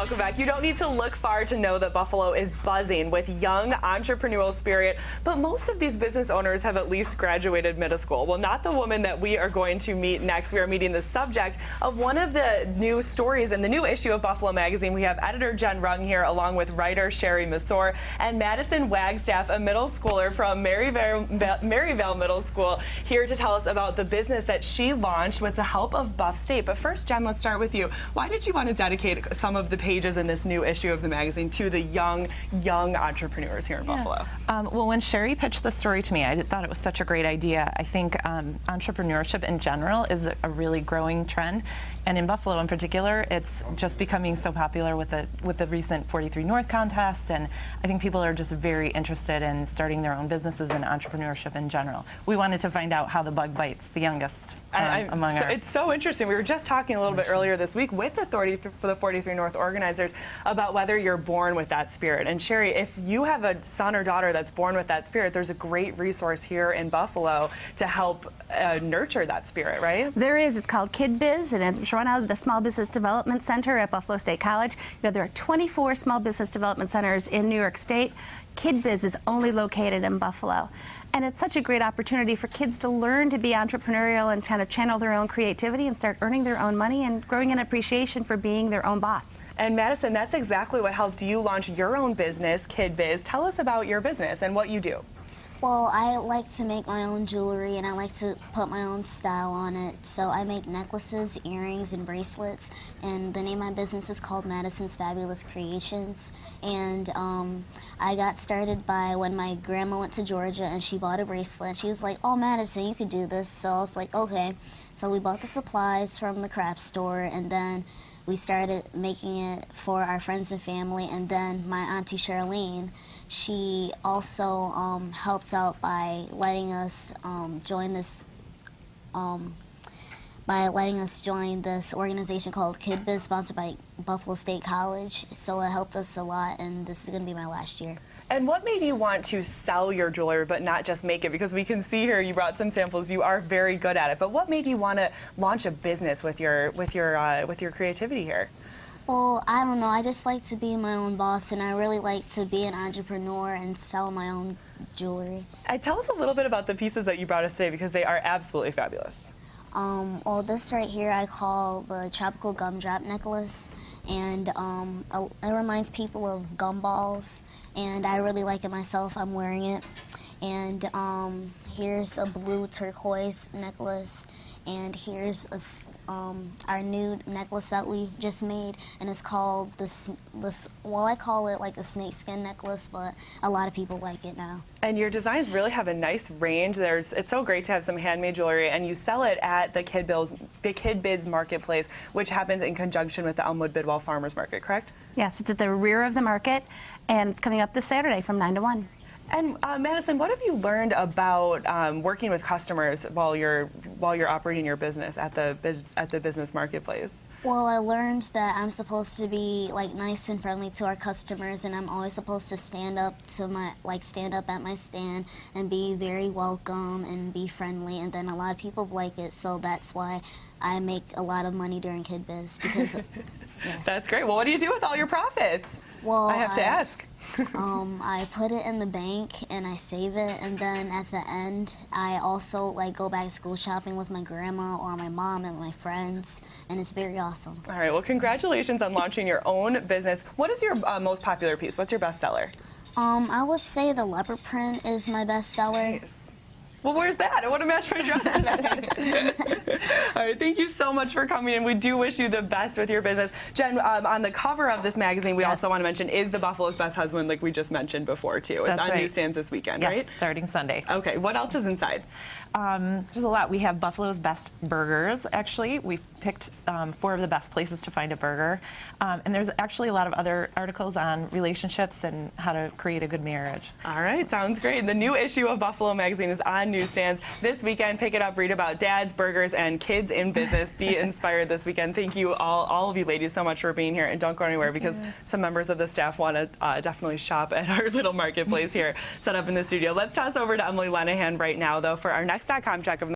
welcome back. You don't need to look far to know that Buffalo is buzzing with young entrepreneurial spirit, but most of these business owners have at least graduated middle school. Well, not the woman that we are going to meet next. We are meeting the subject of one of the new stories in the new issue of Buffalo Magazine. We have editor Jen Rung here, along with writer Sherry Masor and Madison Wagstaff, a middle schooler from Maryvale Middle School, here to tell us about the business that she launched with the help of Buff State. But first, Jen, let's start with you. Why did you want to dedicate some of the pages in this new issue of the magazine to the young entrepreneurs here in Buffalo? Well, when Sherry pitched the story to me, I thought it was such a great idea. I think entrepreneurship in general is a really growing trend, and in Buffalo in particular, it's just becoming so popular with the recent 43 North contest, and I think people are just very interested in starting their own businesses and entrepreneurship in general. We wanted to find out how the bug bites the youngest among our... It's so interesting. We were just talking a little bit earlier this week with the 43 North organizers about whether you're born with that spirit. And Sherry, if you have a son or daughter that's born with that spirit, there's a great resource here in Buffalo to help nurture that spirit, right? There is. It's called KidBiz, and it's run out of the Small Business Development Center at Buffalo State College. You know, there are 24 small business development centers in New York State. KidBiz is only located in Buffalo. And it's such a great opportunity for kids to learn to be entrepreneurial and kind of channel their own creativity and start earning their own money and growing an appreciation for being their own boss. And Madison, that's exactly what helped you launch your own business, KidBiz. Tell us about your business and what you do. Well, I like to make my own jewelry, and I like to put my own style on it. So I make necklaces, earrings, and bracelets, and the name of my business is called Madison's Fabulous Creations. And I got started by when my grandma went to Georgia and she bought a bracelet, and she was like, "Oh, Madison, you could do this." So I was like, okay. So we bought the supplies from the craft store, and then we started making it for our friends and family. And then my auntie Charlene, she also helped out by letting us join this organization called KidBiz, sponsored by Buffalo State College. So it helped us a lot, and this is going to be my last year. And what made you want to sell your jewelry but not just make it? Because we can see here you brought some samples. You are very good at it. But what made you want to launch a business with your creativity here? Well, I don't know. I just like to be my own boss, and I really like to be an entrepreneur and sell my own jewelry. Tell us a little bit about the pieces that you brought us today, because they are absolutely fabulous. Well, this right here I call the Tropical Gumdrop Necklace, and it reminds people of gumballs, and I really like it myself. I'm wearing it. And here's a blue turquoise necklace, and here's our new necklace that we just made, and it's called well, I call it like a snakeskin necklace, but a lot of people like it now. And your designs really have a nice range. It's so great to have some handmade jewelry, and you sell it at the KidBiz Marketplace, which happens in conjunction with the Elmwood Bidwell Farmers Market, correct? Yes, it's at the rear of the market, and it's coming up this Saturday from 9 to 1. And Madison, what have you learned about working with customers while you're operating your business at the business marketplace? Well, I learned that I'm supposed to be like nice and friendly to our customers, and I'm always supposed to stand up at my stand and be very welcome and be friendly. And then a lot of people like it, so that's why I make a lot of money during KidBiz, because. Yes. That's great. Well, what do you do with all your profits? Well, I have to ask. I put it in the bank and I save it, and then at the end I also go back school shopping with my grandma or my mom and my friends, and it's very awesome. All right, well, congratulations on launching your own business. What is your most popular piece? What's your best seller? I would say the leopard print is my best seller. Nice. Well, where's that? I want to match my dress today. All right, thank you so much for coming in. We do wish you the best with your business. Jen, on the cover of this magazine, we also want to mention, is the Buffalo's Best Husband, like we just mentioned before, too. It's on newsstands this weekend, right? Yes, starting Sunday. Okay, what else is inside? There's a lot. We have Buffalo's Best Burgers, actually. We picked 4 of the best places to find a burger. And there's actually a lot of other articles on relationships and how to create a good marriage. All right, sounds great. The new issue of Buffalo Magazine is on newsstands this weekend. Pick it up, read about dads, burgers, and kids in business. Be inspired this weekend. Thank you, all of you ladies, so much for being here. And don't go anywhere, because some members of the staff want to definitely shop at our little marketplace here set up in the studio. Let's toss over to Emily Lenahan right now, though, for our next .com check of the